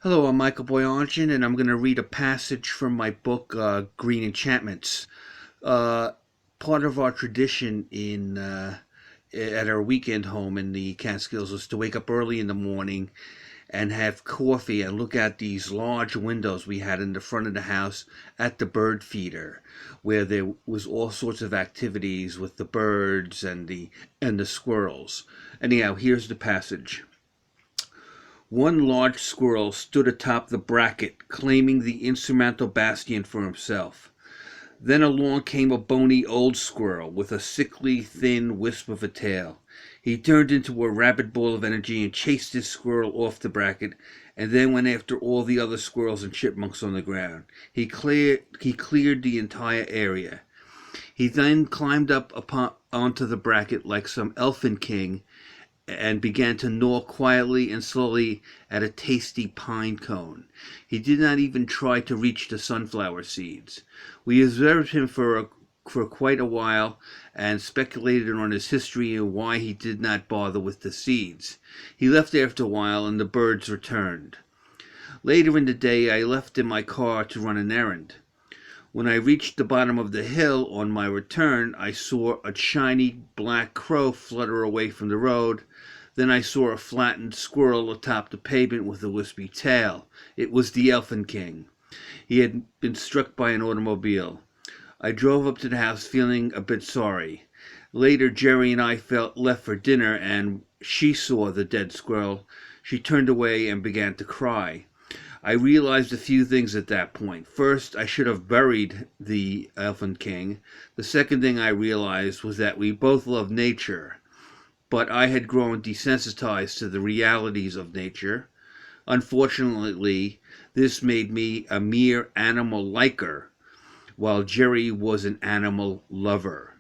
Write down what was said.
Hello, I'm Michael Boyajian, and I'm going to read a passage from my book, Green Enchantments. Uh, Part of our tradition at our weekend home in the Catskills was to wake up early in the morning and have coffee and look out these large windows we had in the front of the house at the bird feeder, where there was all sorts of activities with the birds and the squirrels. Anyhow, here's the passage. One large squirrel stood atop the bracket, claiming the insurmountable bastion for himself. Then along came a bony old squirrel with a sickly, thin wisp of a tail. He turned into a rabid ball of energy and chased his squirrel off the bracket, and then went after all the other squirrels and chipmunks on the ground. He cleared the entire area. He then climbed onto the bracket like some elfin king and began to gnaw quietly and slowly at a tasty pine cone. He did not even try to reach the sunflower seeds. We observed him for quite a while and speculated on his history and why he did not bother with the seeds. He left after a while and the birds returned. Later in the day, I left in my car to run an errand. When I reached the bottom of the hill on my return, I saw a shiny black crow flutter away from the road. Then I saw a flattened squirrel atop the pavement with a wispy tail. It was the Elfin King. He had been struck by an automobile. I drove up to the house feeling a bit sorry. Later, Jerry and I left for dinner, and she saw the dead squirrel. She turned away and began to cry. I realized a few things at that point. First, I should have buried the Elfin King. The second thing I realized was that we both love nature, but I had grown desensitized to the realities of nature. Unfortunately, this made me a mere animal liker, while Jerry was an animal lover.